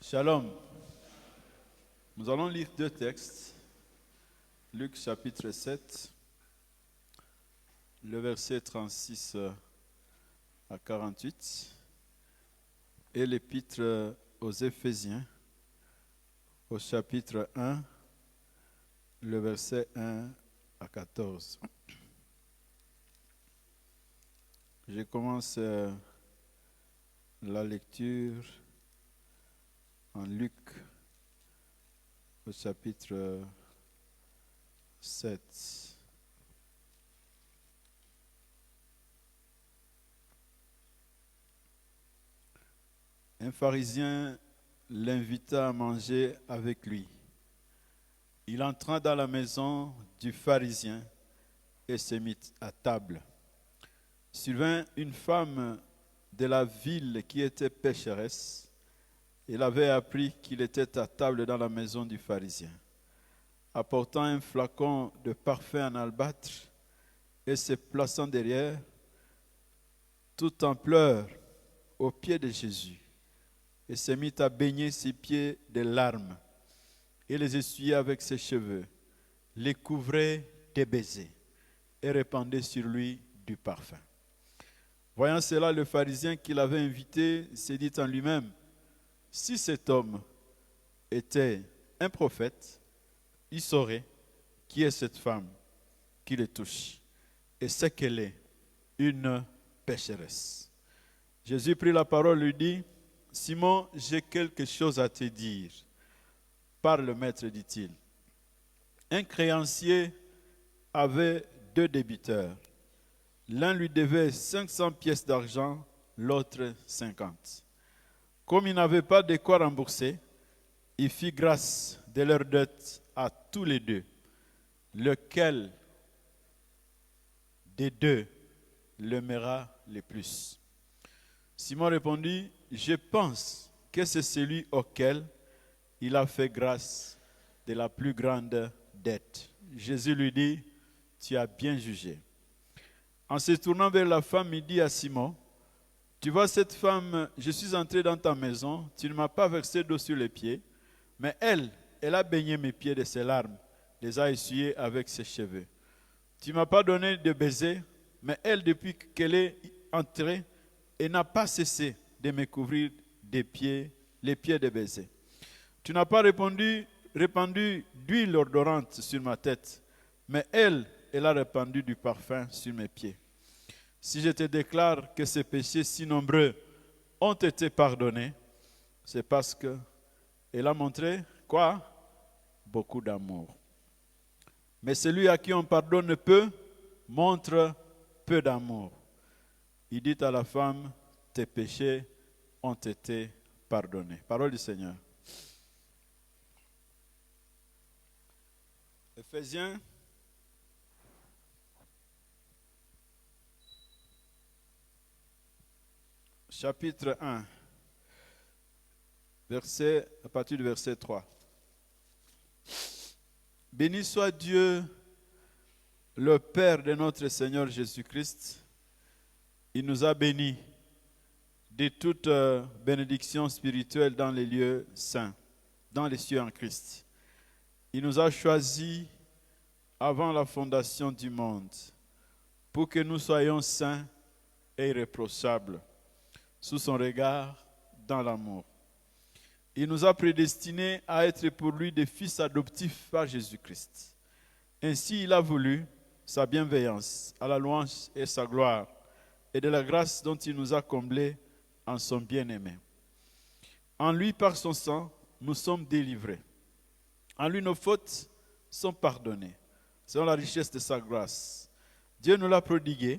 Shalom. Nous allons lire deux textes. Luc chapitre 7, le verset 36 à 48, et l'épître aux Éphésiens, au chapitre 1, le verset 1 à 14. Je commence la lecture en Luc, au chapitre 7. Un pharisien l'invita à manger avec lui. Il entra dans la maison du pharisien et se mit à table. Survint une femme de la ville qui était pécheresse. Il avait appris qu'il était à table dans la maison du pharisien. Apportant un flacon de parfum en albâtre et se plaçant derrière, tout en pleurs, aux pieds de Jésus, et se mit à baigner ses pieds de larmes, et les essuyait avec ses cheveux, les couvrait de baisers, et répandait sur lui du parfum. Voyant cela, le pharisien qui l'avait invité se dit en lui-même: si cet homme était un prophète, il saurait qui est cette femme qui le touche et sait qu'elle est une pécheresse. Jésus prit la parole et lui dit: Simon, j'ai quelque chose à te dire. Parle, maître, dit-il. Un créancier avait deux débiteurs. L'un lui devait 500 pièces d'argent, l'autre 50. Comme il n'avait pas de quoi rembourser, il fit grâce de leur dette à tous les deux. Lequel des deux l'aimera le plus? Simon répondit: je pense que c'est celui auquel il a fait grâce de la plus grande dette. Jésus lui dit: tu as bien jugé. En se tournant vers la femme, il dit à Simon: tu vois cette femme, je suis entré dans ta maison, tu ne m'as pas versé d'eau sur les pieds, mais elle a baigné mes pieds de ses larmes, les a essuyés avec ses cheveux. Tu ne m'as pas donné de baiser, mais elle, depuis qu'elle est entrée, elle n'a pas cessé de me couvrir les pieds de baisers. Tu n'as pas répandu d'huile odorante sur ma tête, mais elle a répandu du parfum sur mes pieds. Si je te déclare que ces péchés si nombreux ont été pardonnés, c'est parce qu'elle a montré quoi? Beaucoup d'amour. Mais celui à qui on pardonne peu, montre peu d'amour. Il dit à la femme: tes péchés ont été pardonnés. Parole du Seigneur. Éphésiens chapitre 1, à partir du verset 3. Béni soit Dieu, le Père de notre Seigneur Jésus-Christ. Il nous a bénis de toute bénédiction spirituelle dans les lieux saints, dans les cieux en Christ. Il nous a choisis avant la fondation du monde pour que nous soyons saints et irréprochables sous son regard dans l'amour. Il nous a prédestinés à être pour lui des fils adoptifs par Jésus-Christ. Ainsi, il a voulu sa bienveillance, à la louange et sa gloire, et de la grâce dont il nous a comblés en son bien-aimé. En lui, par son sang, nous sommes délivrés. En lui, nos fautes sont pardonnées, selon la richesse de sa grâce. Dieu nous l'a prodigué,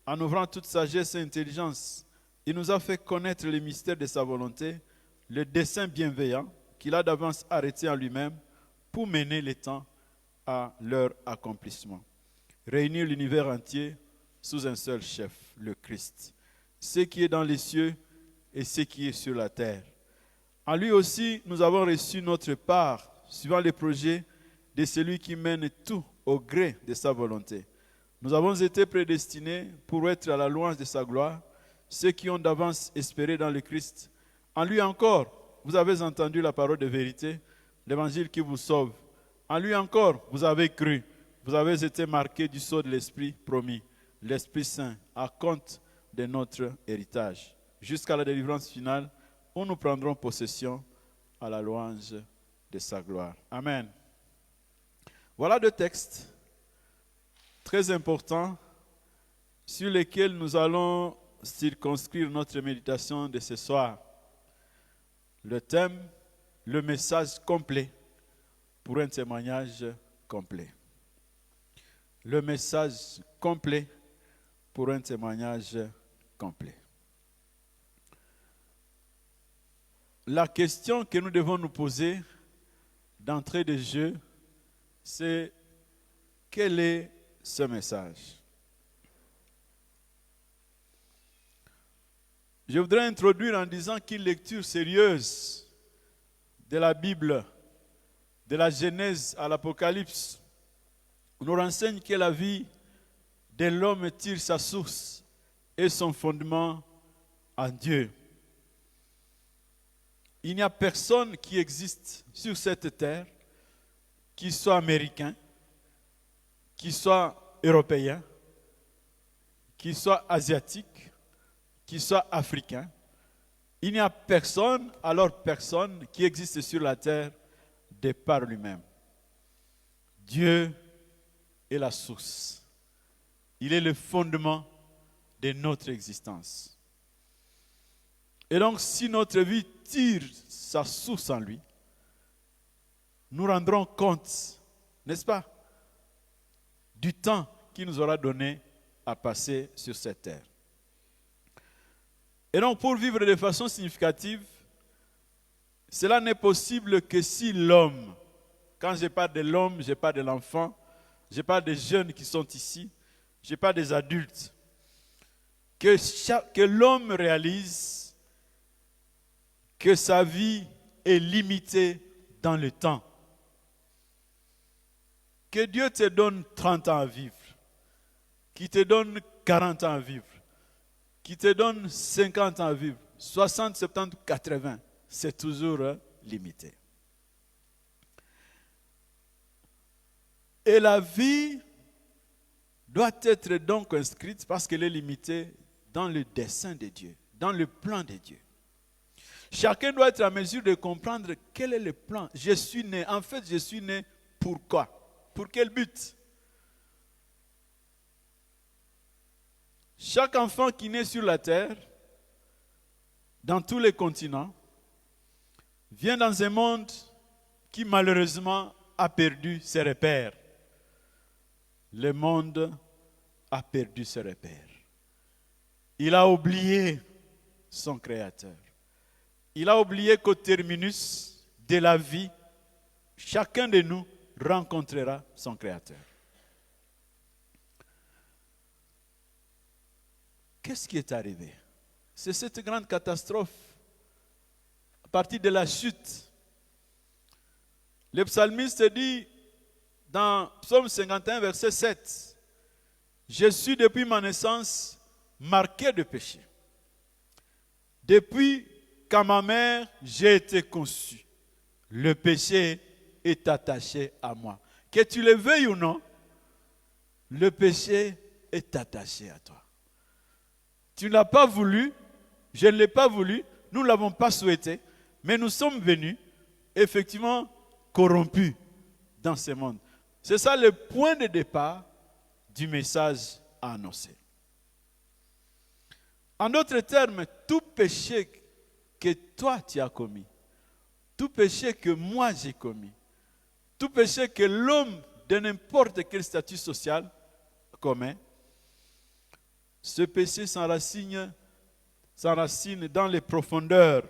en ouvrant toute sagesse et intelligence. Il nous a fait connaître les mystères de sa volonté, le dessein bienveillant qu'il a d'avance arrêté en lui-même pour mener les temps à leur accomplissement. Réunir l'univers entier sous un seul chef, le Christ. Ce qui est dans les cieux et ce qui est sur la terre. En lui aussi, nous avons reçu notre part, suivant les projets de celui qui mène tout au gré de sa volonté. Nous avons été prédestinés pour être à la louange de sa gloire, ceux qui ont d'avance espéré dans le Christ. En lui encore, vous avez entendu la parole de vérité, l'évangile qui vous sauve. En lui encore, vous avez cru. Vous avez été marqués du sceau de l'Esprit promis, l'Esprit Saint, à compte de notre héritage, jusqu'à la délivrance finale, où nous prendrons possession à la louange de sa gloire. Amen. Voilà deux textes très importants sur lesquels nous allons circonscrire notre méditation de ce soir. Le thème, le message complet pour un témoignage complet. Le message complet pour un témoignage complet. La question que nous devons nous poser d'entrée de jeu, c'est quel est ce message? Je voudrais introduire en disant qu'une lecture sérieuse de la Bible, de la Genèse à l'Apocalypse, nous renseigne que la vie de l'homme tire sa source et son fondement en Dieu. Il n'y a personne qui existe sur cette terre qui soit américain, qui soit européen, qui soit asiatique, qui soit africain. Il n'y a personne, alors personne, qui existe sur la terre de par lui-même. Dieu est la source. Il est le fondement de notre existence. Et donc, si notre vie tire sa source en lui, nous rendrons compte, n'est-ce pas, du temps qu'il nous aura donné à passer sur cette terre. Et donc, pour vivre de façon significative, cela n'est possible que si l'homme, quand je parle de l'homme, je parle de l'enfant, je parle des jeunes qui sont ici, je parle des adultes, que l'homme réalise que sa vie est limitée dans le temps. Que Dieu te donne 30 ans à vivre, qu'il te donne 40 ans à vivre, qu'il te donne 50 ans à vivre, 60, 70, 80, c'est toujours limité. Et la vie doit être donc inscrite parce qu'elle est limitée dans le dessein de Dieu, dans le plan de Dieu. Chacun doit être en mesure de comprendre quel est le plan. Je suis né, en fait, je suis né pourquoi? Pour quel but? Chaque enfant qui naît sur la terre, dans tous les continents, vient dans un monde qui malheureusement a perdu ses repères. Le monde a perdu ses repères. Il a oublié son Créateur. Il a oublié qu'au terminus de la vie, chacun de nous rencontrera son Créateur. Qu'est-ce qui est arrivé? C'est cette grande catastrophe. À partir de la chute, le psalmiste dit dans Psaume 51, verset 7, « Je suis depuis ma naissance marqué de péché. Depuis qu'à ma mère j'ai été conçu, le péché est attaché à moi. » Que tu le veuilles ou non, le péché est attaché à toi. Tu ne l'as pas voulu, je ne l'ai pas voulu, nous ne l'avons pas souhaité, mais nous sommes venus effectivement corrompus dans ce monde. C'est ça le point de départ du message à annoncer. En d'autres termes, tout péché que toi tu as commis, tout péché que moi j'ai commis, tout péché que l'homme de n'importe quel statut social commet, ce péché s'enracine dans les profondeurs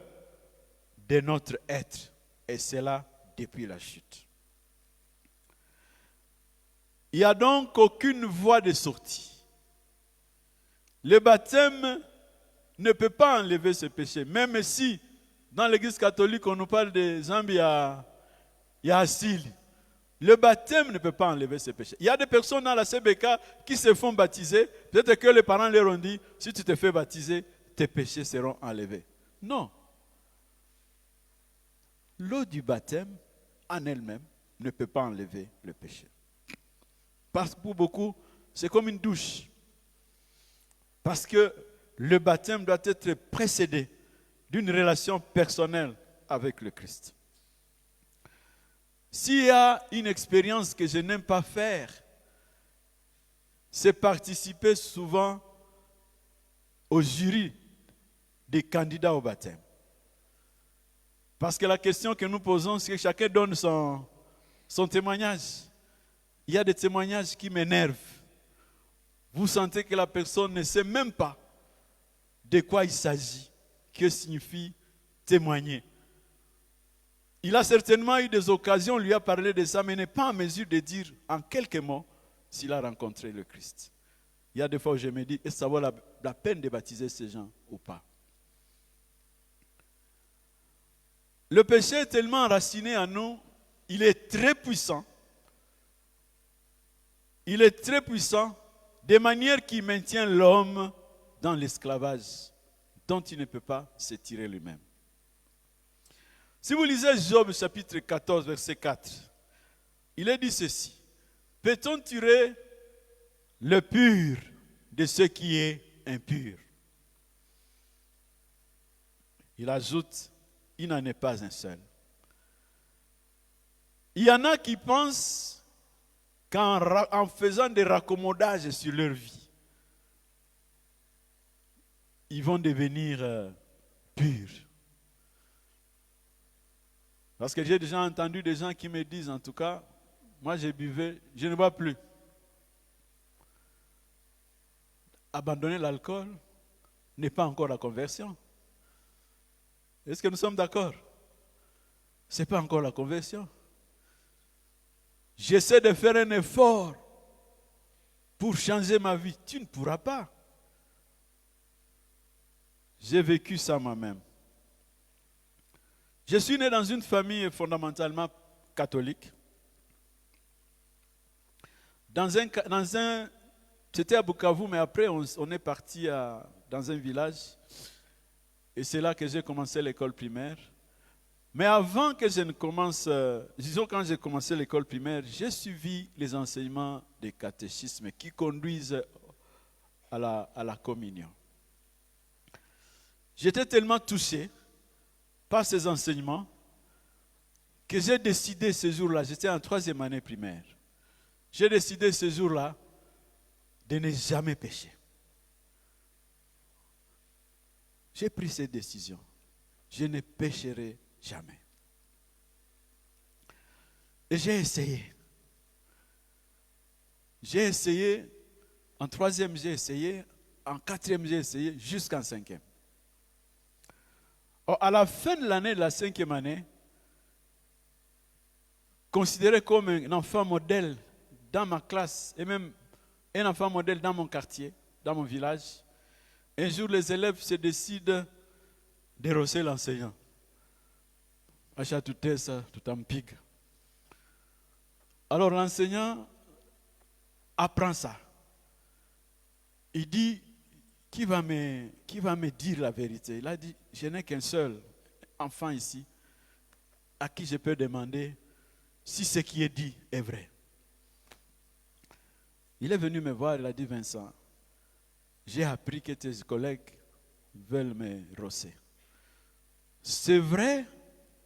de notre être, et c'est là depuis la chute. Il n'y a donc aucune voie de sortie. Le baptême ne peut pas enlever ce péché, même si dans l'église catholique on nous parle des Zambie à asile. Le baptême ne peut pas enlever ce péché. Il y a des personnes dans la CBK qui se font baptiser. Peut-être que les parents leur ont dit, si tu te fais baptiser, tes péchés seront enlevés. Non. l'eau du baptême, en elle-même, ne peut pas enlever le péché. Parce que pour beaucoup, c'est comme une douche. Parce que le baptême doit être précédé d'une relation personnelle avec le Christ. S'il y a une expérience que je n'aime pas faire, c'est participer souvent au jury des candidats au baptême. Parce que la question que nous posons, c'est que chacun donne son témoignage. Il y a des témoignages qui m'énervent. Vous sentez que la personne ne sait même pas de quoi il s'agit, que signifie témoigner. Il a certainement eu des occasions, on lui a parlé de ça, mais n'est pas en mesure de dire en quelques mots s'il a rencontré le Christ. Il y a des fois où je me dis, est-ce que ça vaut la peine de baptiser ces gens ou pas? Le péché est tellement enraciné en nous, il est très puissant. Il est très puissant, de manière qui maintient l'homme dans l'esclavage, dont il ne peut pas se tirer lui-même. Si vous lisez Job chapitre 14, verset 4, il est dit ceci: peut-on tirer le pur de ce qui est impur? Il ajoute, il n'en est pas un seul. Il y en a qui pensent qu'en faisant des raccommodages sur leur vie, ils vont devenir purs. Parce que j'ai déjà entendu des gens qui me disent, en tout cas, moi je buvais, je ne bois plus. Abandonner l'alcool n'est pas encore la conversion. Est-ce que nous sommes d'accord? Ce n'est pas encore la conversion. J'essaie de faire un effort pour changer ma vie. Tu ne pourras pas. J'ai vécu ça moi-même. Je suis né dans une famille fondamentalement catholique. C'était à Bukavu, mais après on est parti dans un village. Et c'est là que j'ai commencé l'école primaire. Mais avant que je ne commence, disons quand j'ai commencé l'école primaire, j'ai suivi les enseignements des catéchismes qui conduisent à la communion. J'étais tellement touché par ces enseignements que j'ai décidé ce jour-là, j'étais en 3e année primaire, j'ai décidé ce jour-là de ne jamais pécher. J'ai pris cette décision. Je ne pécherai jamais. Et j'ai essayé. J'ai essayé, en 3e j'ai essayé, en 4e j'ai essayé, jusqu'en 5e. Or, à la fin de l'année de la 5e année, considéré comme un enfant modèle dans ma classe, et même un enfant modèle dans mon quartier, dans mon village, un jour les élèves se décident de rosser l'enseignant. Acha tout est ça, tout en pique. Alors l'enseignant apprend ça. Il dit, qui va me dire la vérité? Il a dit, je n'ai qu'un seul enfant ici à qui je peux demander si ce qui est dit est vrai. Il est venu me voir, il a dit, Vincent, j'ai appris que tes collègues veulent me rosser. C'est vrai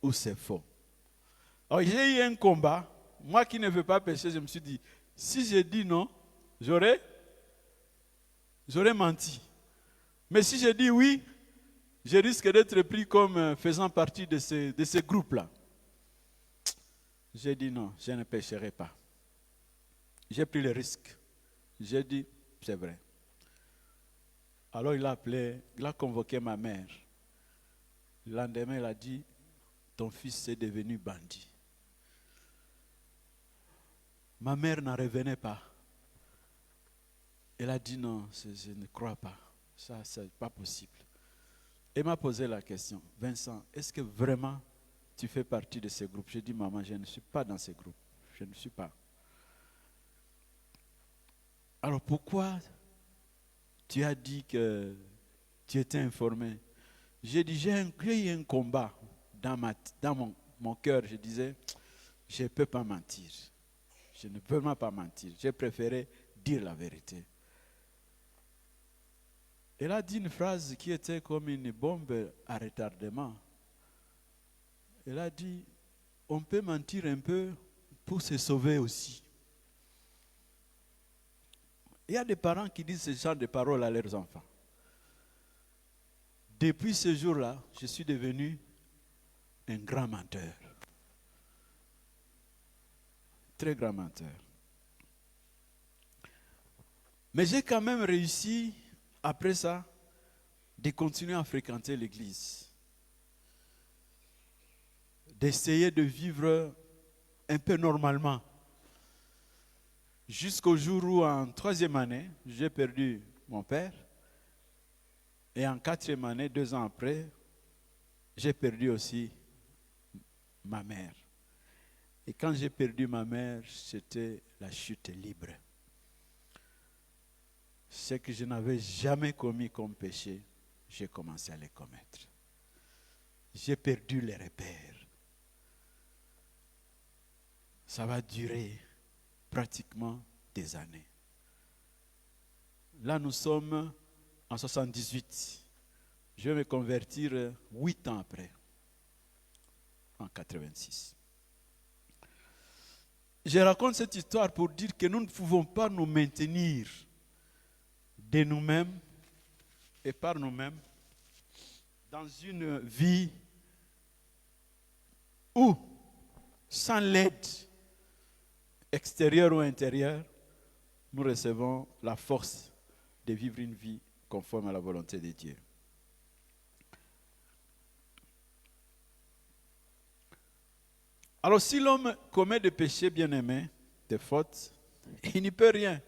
ou c'est faux? Alors j'ai eu un combat. Moi qui ne veux pas pécher, je me suis dit, si je dis non, j'aurais menti. Mais si je dis oui, je risque d'être pris comme faisant partie de ce groupe-là. J'ai dit non, je ne pécherai pas. J'ai pris le risque. J'ai dit, c'est vrai. Alors il a convoqué ma mère. Le lendemain, il a dit, ton fils est devenu bandit. Ma mère n'en revenait pas. Elle a dit non, je ne crois pas. Ça, c'est pas possible. Elle m'a posé la question, Vincent, est-ce que vraiment tu fais partie de ce groupe? J'ai dit, maman, je ne suis pas dans ce groupe. Je ne suis pas. Alors pourquoi tu as dit que tu étais informé? J'ai dit, j'ai eu un combat dans mon cœur, je disais, je ne peux pas mentir. Je ne peux pas mentir. J'ai préféré dire la vérité. Elle a dit une phrase qui était comme une bombe à retardement. Elle a dit, on peut mentir un peu pour se sauver aussi. Il y a des parents qui disent ce genre de paroles à leurs enfants. Depuis ce jour-là, je suis devenu un grand menteur. Très grand menteur. Mais j'ai quand même réussi, après ça, de continuer à fréquenter l'église. D'essayer de vivre un peu normalement. Jusqu'au jour où, en 3e année, j'ai perdu mon père. Et en 4e année, 2 ans après, j'ai perdu aussi ma mère. Et quand j'ai perdu ma mère, c'était la chute libre. Ce que je n'avais jamais commis comme péché, j'ai commencé à les commettre. J'ai perdu les repères. Ça va durer pratiquement des années. Là, nous sommes en 78. Je vais me convertir 8 ans après, en 86. Je raconte cette histoire pour dire que nous ne pouvons pas nous maintenir de nous-mêmes et par nous-mêmes dans une vie où, sans l'aide extérieure ou intérieure, nous recevons la force de vivre une vie conforme à la volonté de Dieu. Alors si l'homme commet des péchés bien-aimés, des fautes, il n'y peut rien.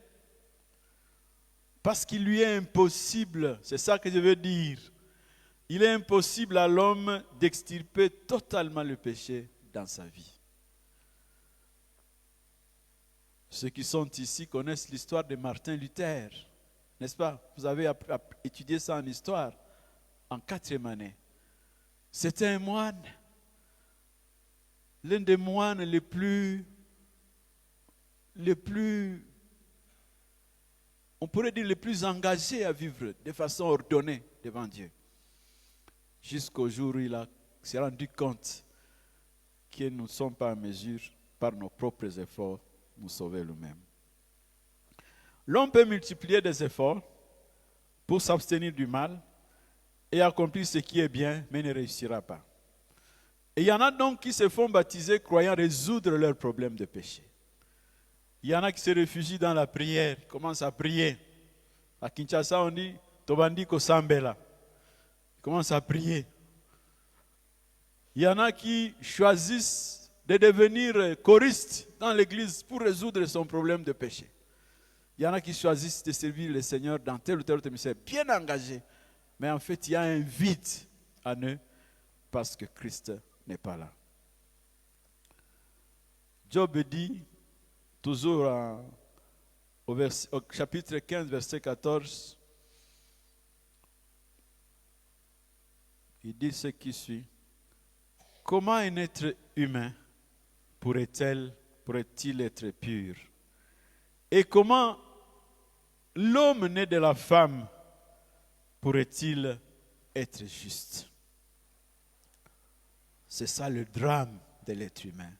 Parce qu'il lui est impossible, c'est ça que je veux dire, il est impossible à l'homme d'extirper totalement le péché dans sa vie. Ceux qui sont ici connaissent l'histoire de Martin Luther, n'est-ce pas? Vous avez étudié ça en histoire, en 4e année. C'était un moine, l'un des moines les plus, on pourrait dire les plus engagés à vivre de façon ordonnée devant Dieu. Jusqu'au jour où il s'est rendu compte que nous ne sommes pas en mesure, par nos propres efforts, nous sauver nous-mêmes. L'homme peut multiplier des efforts pour s'abstenir du mal et accomplir ce qui est bien, mais ne réussira pas. Et il y en a donc qui se font baptiser croyant résoudre leurs problèmes de péché. Il y en a qui se réfugient dans la prière, commencent à prier. À Kinshasa, on dit Tobandi Kosambela. Ils commencent à prier. Il y en a qui choisissent de devenir choristes dans l'église pour résoudre son problème de péché. Il y en a qui choisissent de servir le Seigneur dans tel ou tel autre ministère, bien engagés. Mais en fait, il y a un vide en eux parce que Christ n'est pas là. Job dit, toujours au chapitre 15, verset 14, il dit ce qui suit. Comment un être humain pourrait-il être pur? Et comment l'homme né de la femme pourrait-il être juste? C'est ça le drame de l'être humain.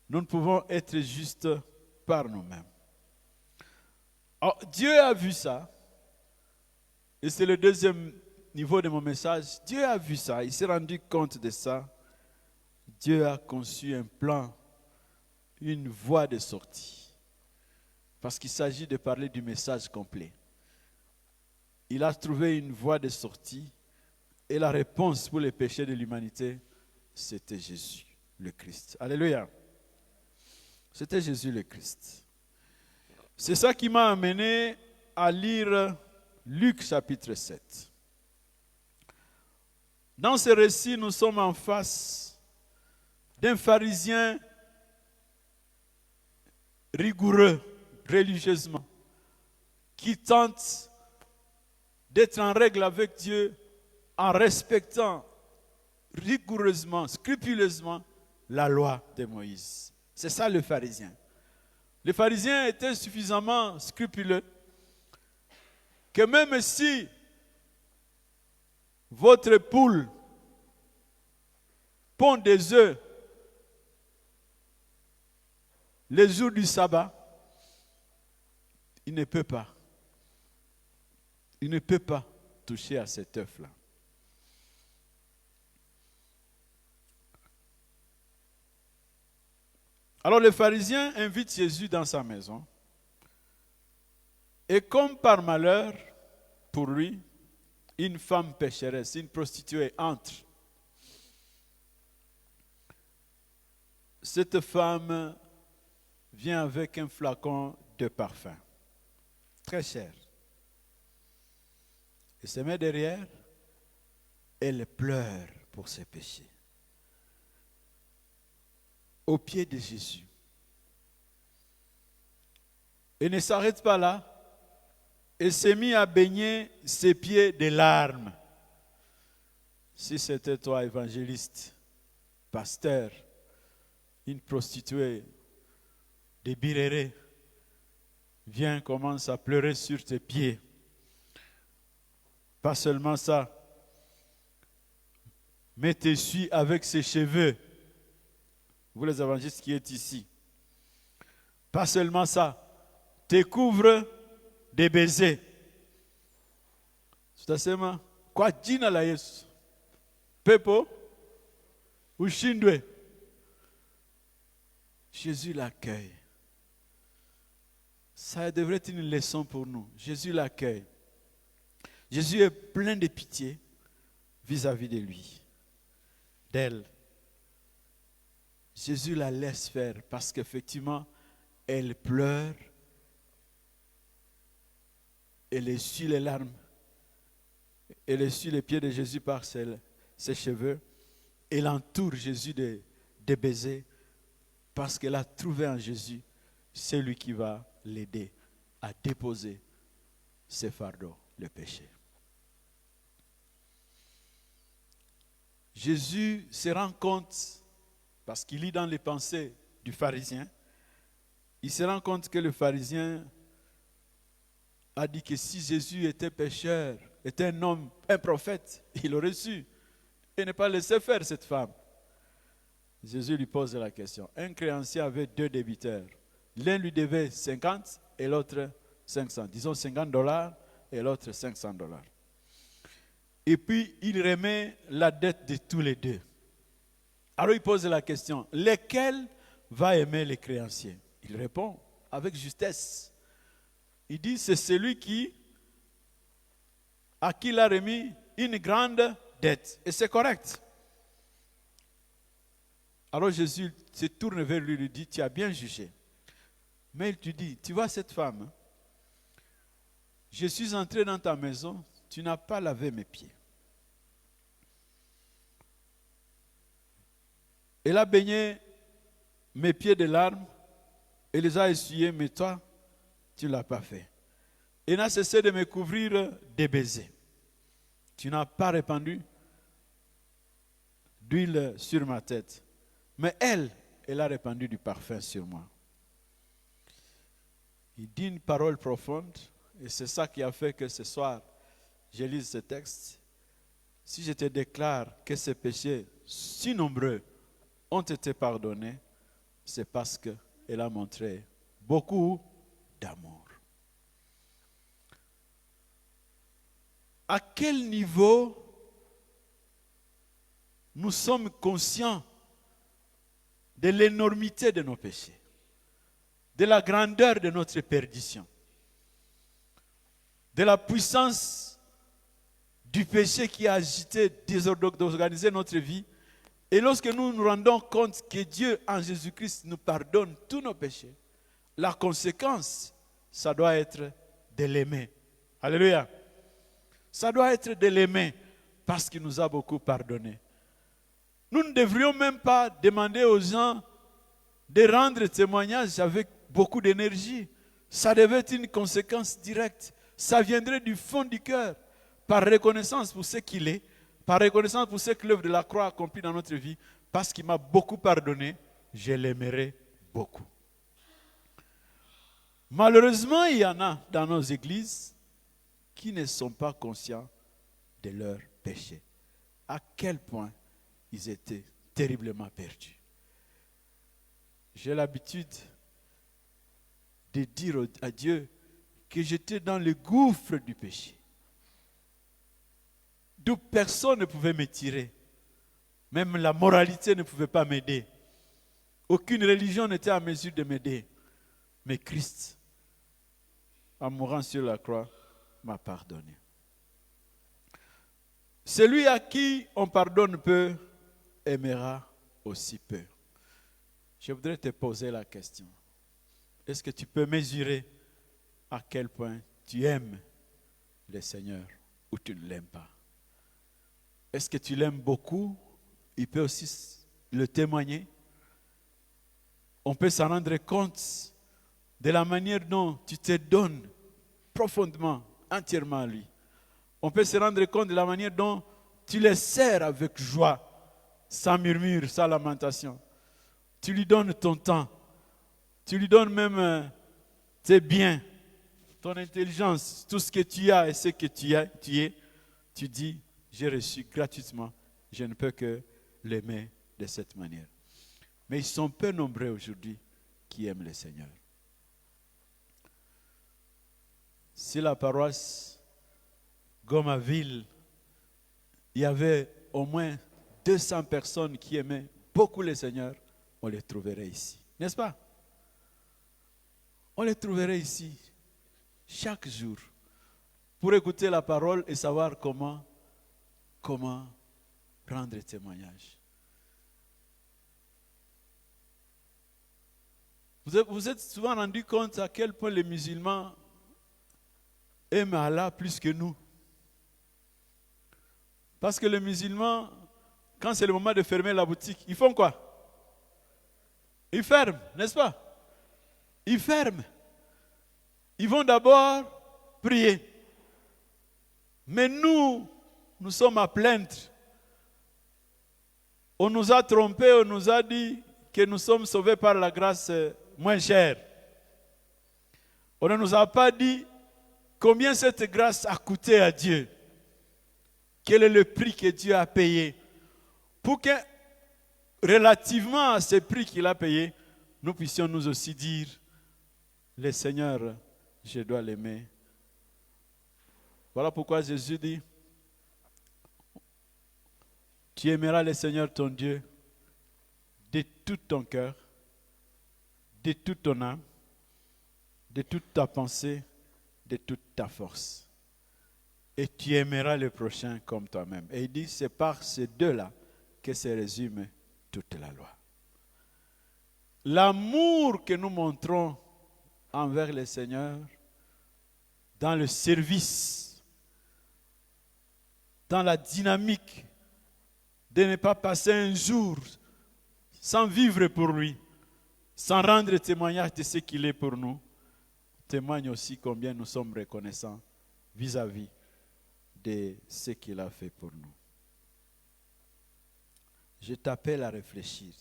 Nous ne pouvons être justes par nous-mêmes. Alors, Dieu a vu ça, et c'est le deuxième niveau de mon message. Dieu a vu ça, il s'est rendu compte de ça. Dieu a conçu un plan, une voie de sortie. Parce qu'il s'agit de parler du message complet. Il a trouvé une voie de sortie et la réponse pour les péchés de l'humanité, c'était Jésus, le Christ. Alléluia. C'était Jésus le Christ. C'est ça qui m'a amené à lire Luc chapitre 7. Dans ce récit, nous sommes en face d'un pharisien rigoureux religieusement, qui tente d'être en règle avec Dieu en respectant rigoureusement, scrupuleusement la loi de Moïse. C'est ça le pharisien. Les pharisiens étaient suffisamment scrupuleux que même si votre poule pond des œufs les jours du sabbat, il ne peut pas toucher à cet œuf-là. Alors le pharisien invite Jésus dans sa maison. Et comme par malheur, pour lui, une femme pécheresse, une prostituée entre. Cette femme vient avec un flacon de parfum, très cher. Elle se met derrière, elle pleure pour ses péchés. Aux pieds de Jésus. Et ne s'arrête pas là. Et s'est mis à baigner ses pieds de larmes. Si c'était toi, évangéliste, pasteur, une prostituée, des birérés, viens, commence à pleurer sur tes pieds. Pas seulement ça, mais t'essuie avec ses cheveux. Vous les évangélistes qui êtes ici. Pas seulement ça, te couvre des baisers. Tutasema kwa jina la Yesu. Pepo ushindwe. Jésus l'accueille. Ça devrait être une leçon pour nous. Jésus l'accueille. Jésus est plein de pitié vis-à-vis de lui, d'elle. Jésus la laisse faire parce qu'effectivement, elle pleure, elle essuie les larmes, elle essuie les pieds de Jésus par ses cheveux, elle entoure Jésus de baisers parce qu'elle a trouvé en Jésus celui qui va l'aider à déposer ses fardeaux, le péché. Jésus se rend compte, parce qu'il lit dans les pensées du pharisien, il se rend compte que le pharisien a dit que si Jésus était pécheur, était un homme, un prophète, il aurait su et ne pas laisser faire cette femme. Jésus lui pose la question. Un créancier avait 2 débiteurs. L'un lui devait 50 et l'autre 500. Disons $50 et l'autre $500. Et puis, il remet la dette de tous les deux. Alors, il pose la question, lequel va aimer les créanciers? Il répond avec justesse. Il dit, c'est celui à qui il a remis une grande dette. Et c'est correct. Alors, Jésus se tourne vers lui et lui dit, tu as bien jugé. Mais il te dit, tu vois cette femme, je suis entré dans ta maison, tu n'as pas lavé mes pieds. Elle a baigné mes pieds de larmes, elle les a essuyés, mais toi, tu ne l'as pas fait. Elle n'a cessé de me couvrir des baisers. Tu n'as pas répandu d'huile sur ma tête. Mais elle a répandu du parfum sur moi. Il dit une parole profonde, et c'est ça qui a fait que ce soir, je lise ce texte. Si je te déclare que ces péchés si nombreux ont été pardonnés, c'est parce qu'elle a montré beaucoup d'amour. À quel niveau nous sommes conscients de l'énormité de nos péchés, de la grandeur de notre perdition, de la puissance du péché qui a agité, désorganisé notre vie. Et lorsque nous nous rendons compte que Dieu, en Jésus-Christ, nous pardonne tous nos péchés, la conséquence, ça doit être de l'aimer. Alléluia. Ça doit être de l'aimer parce qu'il nous a beaucoup pardonné. Nous ne devrions même pas demander aux gens de rendre témoignage avec beaucoup d'énergie. Ça devait être une conséquence directe. Ça viendrait du fond du cœur, par reconnaissance pour ce qu'il est, par reconnaissance pour ce que l'œuvre de la croix a accompli dans notre vie, Parce qu'il m'a beaucoup pardonné, je l'aimerai beaucoup. Malheureusement, il y en a dans nos églises qui ne sont pas conscients de leurs péchés. À quel point ils étaient terriblement perdus. J'ai l'habitude de dire à Dieu que j'étais dans le gouffre du péché, d'où personne ne pouvait me tirer. Même la moralité ne pouvait pas m'aider. Aucune religion n'était en mesure de m'aider. Mais Christ, en mourant sur la croix, m'a pardonné. Celui à qui on pardonne peu, aimera aussi peu. Je voudrais te poser la question. Est-ce que tu peux mesurer à quel point tu aimes le Seigneur ou tu ne l'aimes pas? Est-ce que tu l'aimes beaucoup? Il peut aussi le témoigner. On peut s'en rendre compte de la manière dont tu te donnes profondément, entièrement à lui. On peut se rendre compte de la manière dont tu le sers avec joie, sans murmure, sans lamentation. Tu lui donnes ton temps. Tu lui donnes même tes biens, ton intelligence, tout ce que tu as et ce que tu es. Tu dis, j'ai reçu gratuitement. Je ne peux que l'aimer de cette manière. Mais ils sont peu nombreux aujourd'hui qui aiment le Seigneur. Si la paroisse Gomaville, il y avait au moins 200 personnes qui aimaient beaucoup le Seigneur, on les trouverait ici. N'est-ce pas? On les trouverait ici chaque jour pour écouter la parole et savoir comment rendre témoignage. Vous êtes souvent rendu compte à quel point les musulmans aiment Allah plus que nous. Parce que les musulmans, quand c'est le moment de fermer la boutique, ils font quoi? Ils ferment, n'est-ce pas? Ils ferment. Ils vont d'abord prier. Mais nous sommes à plaindre. On nous a trompés, on nous a dit que nous sommes sauvés par la grâce moins chère. On ne nous a pas dit combien cette grâce a coûté à Dieu. Quel est le prix que Dieu a payé pour que, relativement à ce prix qu'il a payé, nous puissions nous aussi dire, le Seigneur, je dois l'aimer. Voilà pourquoi Jésus dit, tu aimeras le Seigneur ton Dieu de tout ton cœur, de toute ton âme, de toute ta pensée, de toute ta force. Et tu aimeras le prochain comme toi-même. Et il dit, c'est par ces deux-là que se résume toute la loi. L'amour que nous montrons envers le Seigneur, dans le service, dans la dynamique de ne pas passer un jour sans vivre pour lui, sans rendre témoignage de ce qu'il est pour nous, témoigne aussi combien nous sommes reconnaissants vis-à-vis de ce qu'il a fait pour nous. Je t'appelle à réfléchir.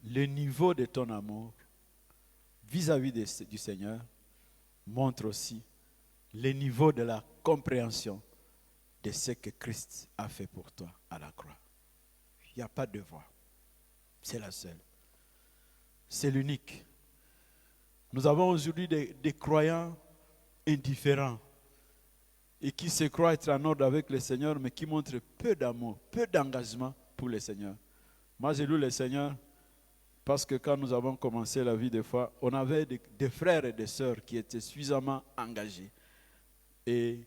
Le niveau de ton amour vis-à-vis du Seigneur montre aussi le niveau de la compréhension de ce que Christ a fait pour toi à la croix. Il n'y a pas de voix. C'est la seule. C'est l'unique. Nous avons aujourd'hui des croyants indifférents et qui se croient être en ordre avec le Seigneur, mais qui montrent peu d'amour, peu d'engagement pour le Seigneur. Moi, j'ai lu le Seigneur parce que quand nous avons commencé la vie, des fois, on avait des frères et des sœurs qui étaient suffisamment engagés. Et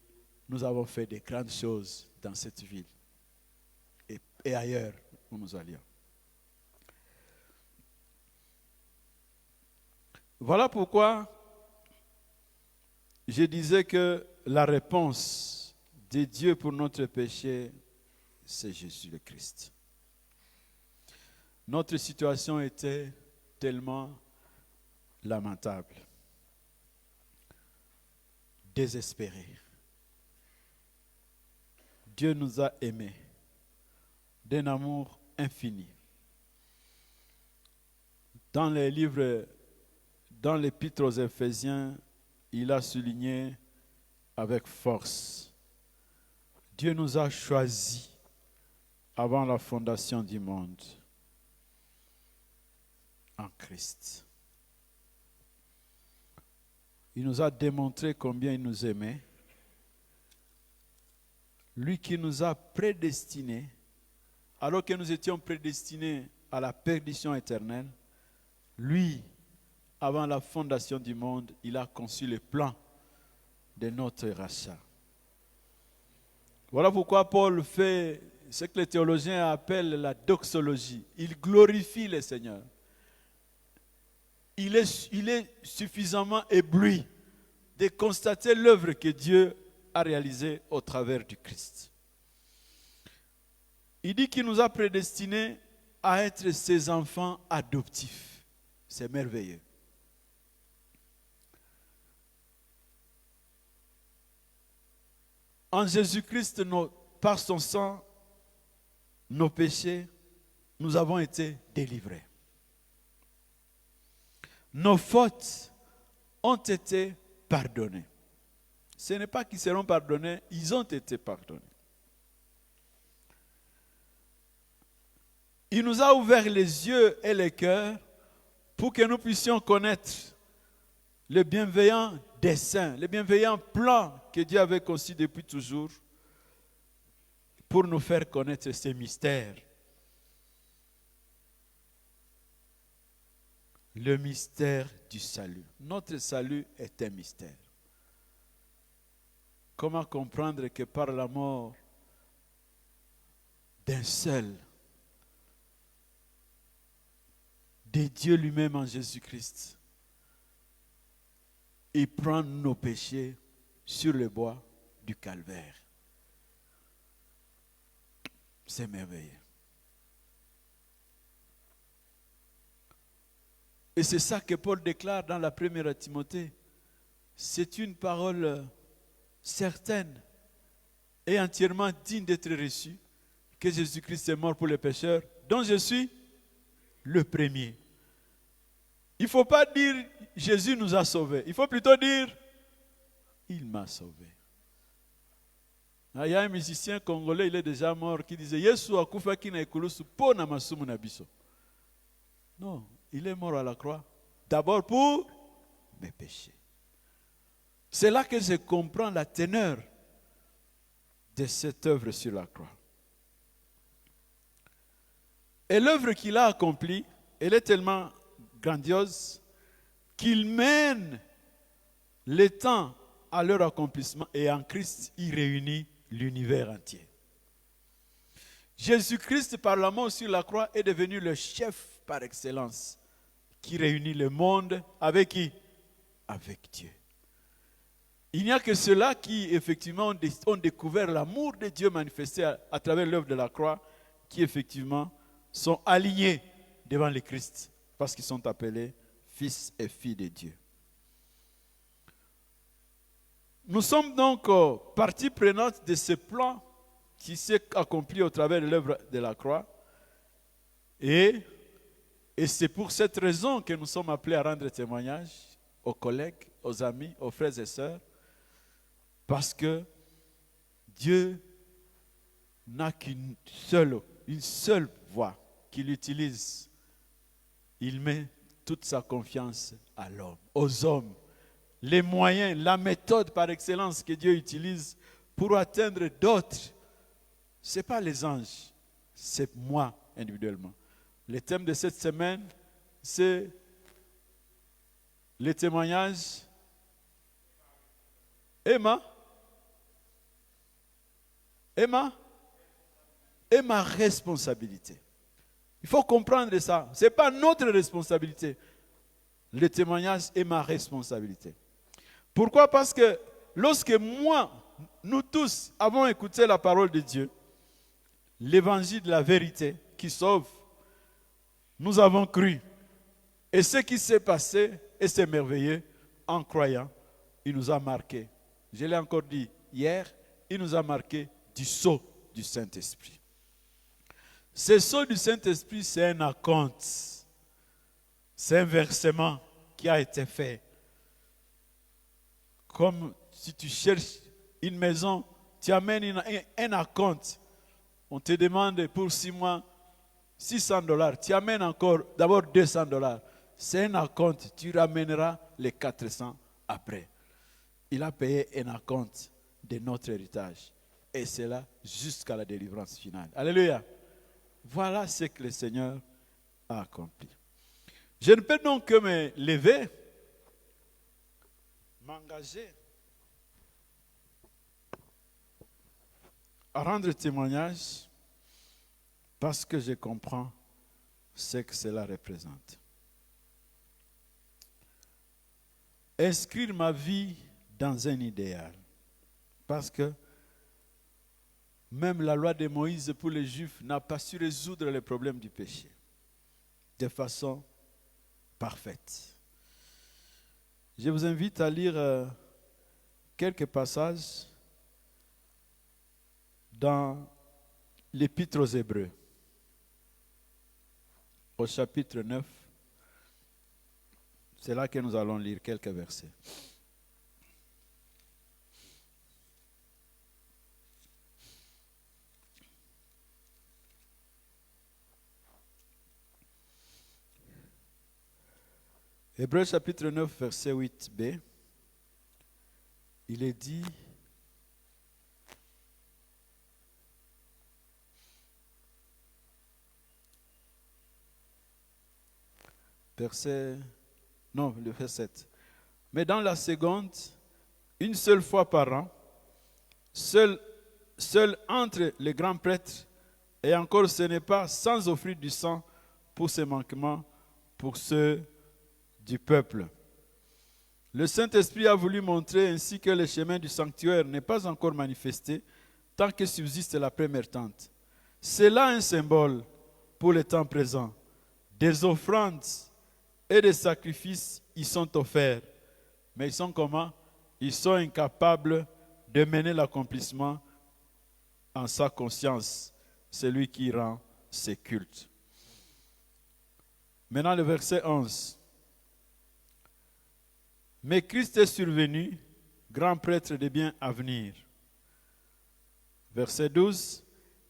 nous avons fait de grandes choses dans cette ville et ailleurs où nous allions. Voilà pourquoi je disais que la réponse de Dieu pour notre péché, c'est Jésus le Christ. Notre situation était tellement lamentable, désespérée. Dieu nous a aimés, d'un amour infini. Dans les livres, dans l'Épître aux Éphésiens, il a souligné avec force: Dieu nous a choisis avant la fondation du monde en Christ. Il nous a démontré combien il nous aimait. Lui qui nous a prédestinés, alors que nous étions prédestinés à la perdition éternelle, lui, avant la fondation du monde, il a conçu le plan de notre rachat. Voilà pourquoi Paul fait ce que les théologiens appellent la doxologie. Il glorifie le Seigneur. Il est suffisamment ébloui de constater l'œuvre que Dieu a réalisée au travers du Christ. Il dit qu'il nous a prédestinés à être ses enfants adoptifs. C'est merveilleux. En Jésus-Christ, par son sang, nos péchés, nous avons été délivrés. Nos fautes ont été pardonnées. Ce n'est pas qu'ils seront pardonnés, ils ont été pardonnés. Il nous a ouvert les yeux et les cœurs pour que nous puissions connaître le bienveillant dessein, le bienveillant plan que Dieu avait conçu depuis toujours pour nous faire connaître ces mystères. Le mystère du salut. Notre salut est un mystère. Comment comprendre que par la mort d'un seul, de Dieu lui-même en Jésus-Christ, il prend nos péchés sur le bois du calvaire. C'est merveilleux. Et c'est ça que Paul déclare dans la première à Timothée. C'est une parole certaine et entièrement digne d'être reçue, que Jésus-Christ est mort pour les pécheurs, dont je suis le premier. Il ne faut pas dire Jésus nous a sauvés. Il faut plutôt dire il m'a sauvé. Il y a un musicien congolais, il est déjà mort, qui disait Yesu akufa kina ekulusu po na masumu na biso. Non, il est mort à la croix. D'abord pour mes péchés. C'est là que je comprends la teneur de cette œuvre sur la croix. Et l'œuvre qu'il a accomplie, elle est tellement grandiose qu'il mène les temps à leur accomplissement et en Christ, il réunit l'univers entier. Jésus-Christ, par la mort sur la croix, est devenu le chef par excellence qui réunit le monde avec qui? Avec Dieu. Il n'y a que ceux-là qui, effectivement, ont découvert l'amour de Dieu manifesté à travers l'œuvre de la croix, qui, effectivement, sont alignés devant le Christ, parce qu'ils sont appelés fils et filles de Dieu. Nous sommes donc partie prenante de ce plan qui s'est accompli au travers de l'œuvre de la croix. Et c'est pour cette raison que nous sommes appelés à rendre témoignage aux collègues, aux amis, aux frères et sœurs, parce que Dieu n'a qu'une seule voie qu'il utilise. Il met toute sa confiance à l'homme, aux hommes. Les moyens, la méthode par excellence que Dieu utilise pour atteindre d'autres, ce n'est pas les anges, c'est moi individuellement. Le thème de cette semaine, c'est les témoignages. Emma est ma responsabilité. Il faut comprendre ça. Ce n'est pas notre responsabilité. Le témoignage est ma responsabilité. Pourquoi? Parce que lorsque nous tous avons écouté la parole de Dieu, l'évangile de la vérité qui sauve, nous avons cru. Et ce qui s'est passé, et c'est merveilleux, en croyant, il nous a marqué. Je l'ai encore dit hier, il nous a marqué du sceau du Saint-Esprit. Ce sceau du Saint-Esprit, c'est un acompte. C'est un versement qui a été fait. Comme si tu cherches une maison, tu amènes un acompte. On te demande pour 6 mois $600. Tu amènes encore d'abord $200. C'est un acompte. Tu ramèneras les 400 après. Il a payé un acompte de notre héritage. Et c'est là jusqu'à la délivrance finale. Alléluia. Voilà ce que le Seigneur a accompli. Je ne peux donc que me lever, m'engager à rendre témoignage parce que je comprends ce que cela représente. Inscrire ma vie dans un idéal. Parce que même la loi de Moïse pour les Juifs n'a pas su résoudre les problèmes du péché de façon parfaite. Je vous invite à lire quelques passages dans l'Épître aux Hébreux, au chapitre 9. C'est là que nous allons lire quelques versets. Hébreux chapitre 9, verset 8b, il est dit, le verset 7. Mais dans la seconde, une seule fois par an, seul entre les grands prêtres, et encore ce n'est pas sans offrir du sang pour ces manquements, pour ceux du peuple. Le Saint-Esprit a voulu montrer ainsi que le chemin du sanctuaire n'est pas encore manifesté tant que subsiste la première tente. C'est là un symbole pour le temps présent. Des offrandes et des sacrifices y sont offerts. Mais ils sont comment? Ils sont incapables de mener l'accomplissement en sa conscience, celui qui rend ses cultes. Maintenant le verset 11. Mais Christ est survenu, grand prêtre des biens à venir. Verset 12.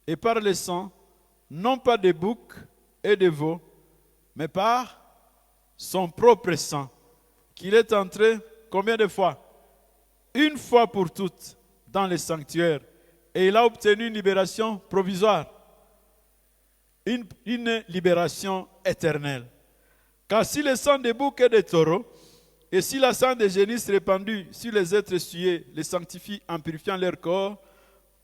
Et par le sang, non pas de boucs et de veaux, mais par son propre sang, qu'il est entré combien de fois? Une fois pour toutes dans le sanctuaire. Et il a obtenu une libération provisoire. Une libération éternelle. Car si le sang des boucs et des taureaux, et si la sang des génisses répandue sur les êtres souillés les sanctifie en purifiant leur corps,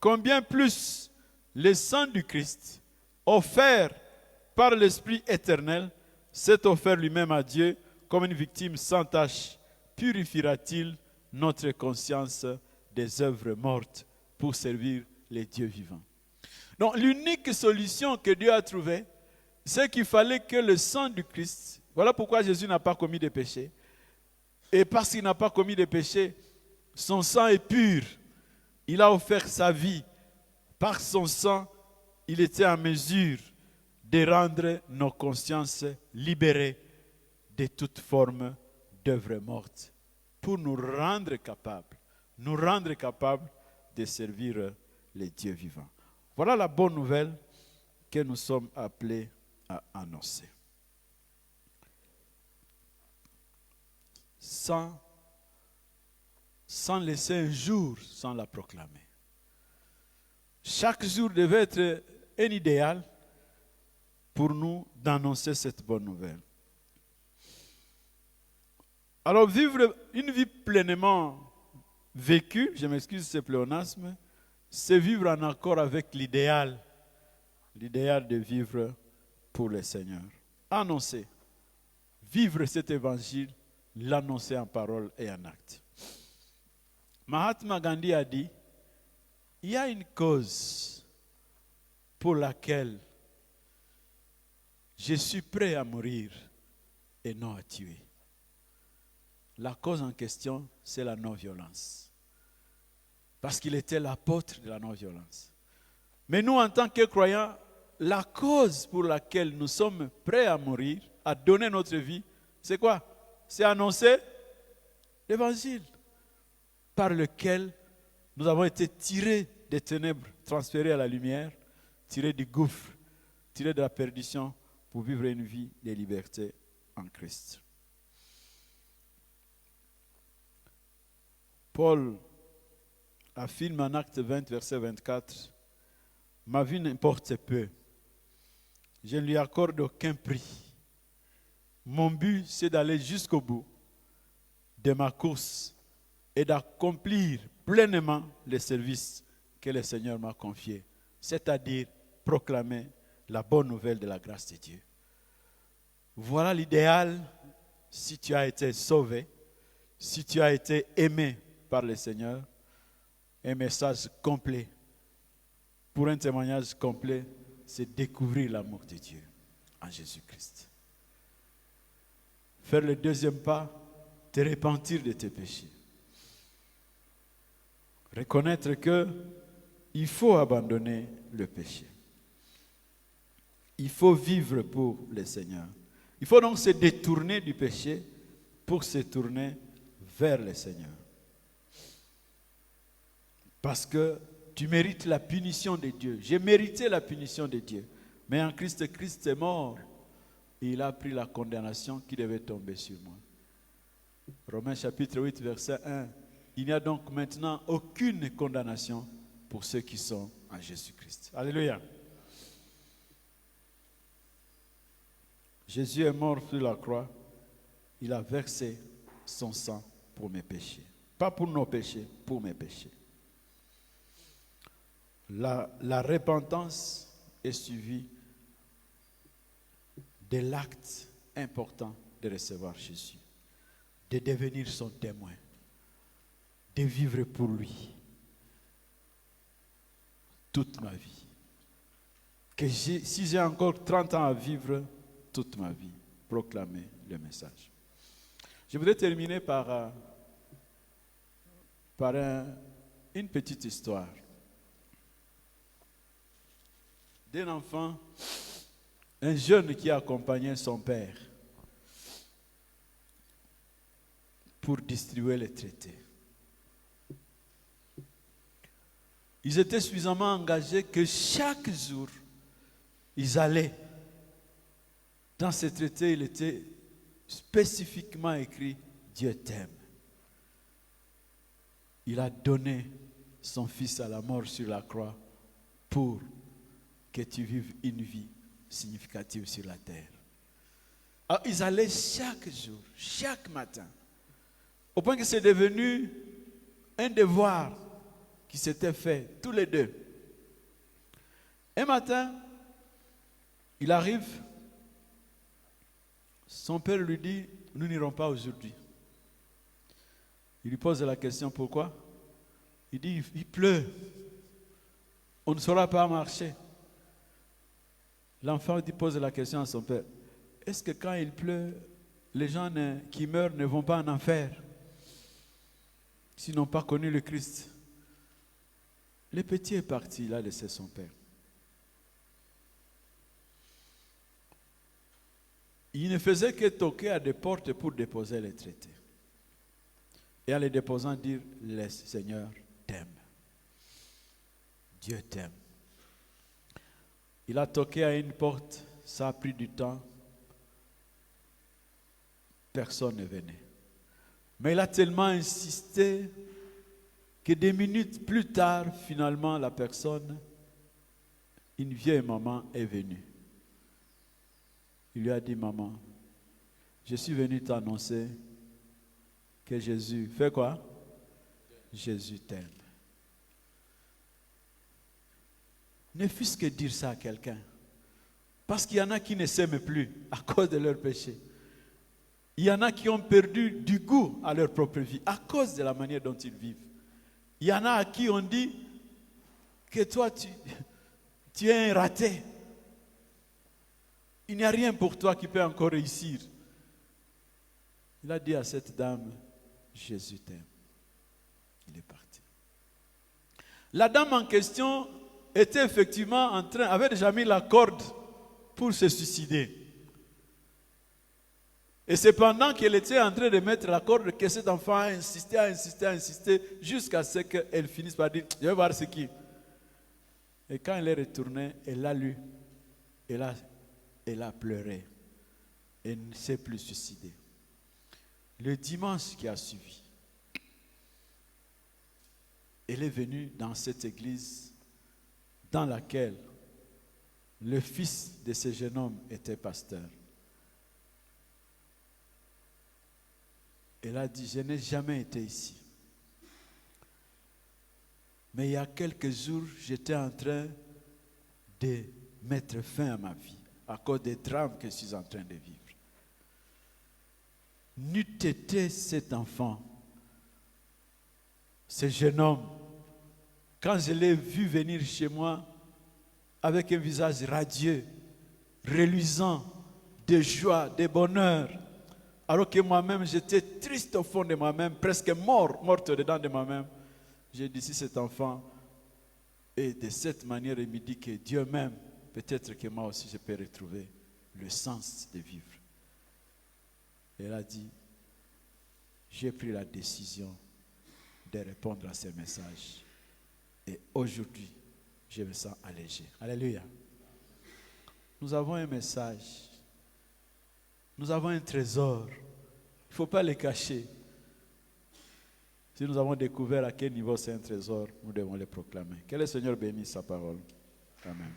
combien plus le sang du Christ, offert par l'Esprit éternel, s'est offert lui-même à Dieu comme une victime sans tache, purifiera-t-il notre conscience des œuvres mortes pour servir les dieux vivants. Donc l'unique solution que Dieu a trouvée, c'est qu'il fallait que le sang du Christ, voilà pourquoi Jésus n'a pas commis de péché. Et parce qu'il n'a pas commis de péché, son sang est pur. Il a offert sa vie. Par son sang, il était en mesure de rendre nos consciences libérées de toute forme d'œuvre morte, pour nous rendre capables de servir les dieux vivants. Voilà la bonne nouvelle que nous sommes appelés à annoncer. Sans laisser un jour sans la proclamer. Chaque jour devait être un idéal pour nous d'annoncer cette bonne nouvelle. Alors vivre une vie pleinement vécue, je m'excuse ce pléonasme, c'est vivre en accord avec l'idéal de vivre pour le Seigneur. Annoncer, vivre cet évangile, l'annoncer en parole et en acte. Mahatma Gandhi a dit, il y a une cause pour laquelle je suis prêt à mourir et non à tuer. La cause en question, c'est la non-violence. Parce qu'il était l'apôtre de la non-violence. Mais nous, en tant que croyants, la cause pour laquelle nous sommes prêts à mourir, à donner notre vie, c'est quoi? C'est annoncer l'évangile par lequel nous avons été tirés des ténèbres, transférés à la lumière, tirés du gouffre, tirés de la perdition pour vivre une vie de liberté en Christ. Paul affirme en Acte 20, verset 24, « Ma vie n'importe peu. Je ne lui accorde aucun prix. Mon but, c'est d'aller jusqu'au bout de ma course et d'accomplir pleinement le service que le Seigneur m'a confié, c'est-à-dire proclamer la bonne nouvelle de la grâce de Dieu. » Voilà l'idéal si tu as été sauvé, si tu as été aimé par le Seigneur. Un message complet, pour un témoignage complet, c'est découvrir l'amour de Dieu en Jésus-Christ. Faire le deuxième pas, te repentir de tes péchés. Reconnaître que il faut abandonner le péché. Il faut vivre pour le Seigneur. Il faut donc se détourner du péché pour se tourner vers le Seigneur. Parce que tu mérites la punition de Dieu. J'ai mérité la punition de Dieu. Mais en Christ, Christ est mort. Et il a pris la condamnation qui devait tomber sur moi. Romains chapitre 8, verset 1. Il n'y a donc maintenant aucune condamnation pour ceux qui sont en Jésus-Christ. Alléluia. Jésus est mort sur la croix. Il a versé son sang pour mes péchés. Pas pour nos péchés, pour mes péchés. La repentance est suivie de l'acte important de recevoir Jésus, de devenir son témoin, de vivre pour lui toute ma vie. Que si j'ai encore 30 ans à vivre, toute ma vie, proclamer le message. Je voudrais terminer par une petite histoire d'un enfant, un jeune qui accompagnait son père pour distribuer les traités. Ils étaient suffisamment engagés que chaque jour, ils allaient. Dans ces traités, il était spécifiquement écrit « Dieu t'aime ». Il a donné son fils à la mort sur la croix pour que tu vives une vie significative sur la terre. Alors, ils allaient chaque jour, chaque matin, au point que c'est devenu un devoir qui s'était fait tous les deux. Un matin, il arrive, son père lui dit, nous n'irons pas aujourd'hui. Il lui pose la question, pourquoi? Il dit, il pleut, on ne saura pas marcher. L'enfant pose la question à son père, est-ce que quand il pleut, les gens qui meurent ne vont pas en enfer s'ils n'ont pas connu le Christ? Le petit est parti, il a laissé son père. Il ne faisait que toquer à des portes pour déposer les traités. Et en les déposant, dire, le Seigneur t'aime. Dieu t'aime. Il a toqué à une porte, ça a pris du temps. Personne ne venait. Mais il a tellement insisté que des minutes plus tard, finalement, la personne, une vieille maman, est venue. Il lui a dit, maman, je suis venu t'annoncer que Jésus fait quoi? Jésus t'aime. Ne fût-ce que dire ça à quelqu'un. Parce qu'il y en a qui ne s'aiment plus à cause de leur péché. Il y en a qui ont perdu du goût à leur propre vie à cause de la manière dont ils vivent. Il y en a à qui on dit que toi, tu es un raté. Il n'y a rien pour toi qui peut encore réussir. Il a dit à cette dame, Jésus t'aime. Il est parti. La dame en question était effectivement avait déjà mis la corde pour se suicider. Et c'est pendant qu'elle était en train de mettre la corde que cet enfant a insisté, jusqu'à ce qu'elle finisse par dire, je vais voir ce qui. Et quand elle est retournée, elle l'a lu. Elle a pleuré. Elle ne s'est plus suicidée. Le dimanche qui a suivi, elle est venue dans cette église dans laquelle le fils de ce jeune homme était pasteur. Elle a dit, je n'ai jamais été ici. Mais il y a quelques jours, j'étais en train de mettre fin à ma vie à cause des drames que je suis en train de vivre. N'eût été cet enfant, ce jeune homme, quand je l'ai vu venir chez moi avec un visage radieux, reluisant, de joie, de bonheur, alors que moi-même j'étais triste au fond de moi-même, presque morte dedans de moi-même, j'ai dit si cet enfant est de cette manière, il me dit que Dieu m'aime, peut-être que moi aussi je peux retrouver le sens de vivre. Elle a dit, j'ai pris la décision de répondre à ces messages. Et aujourd'hui, je me sens allégé. Alléluia. Nous avons un message. Nous avons un trésor. Il ne faut pas le cacher. Si nous avons découvert à quel niveau c'est un trésor, nous devons le proclamer. Que le Seigneur bénisse sa parole. Amen.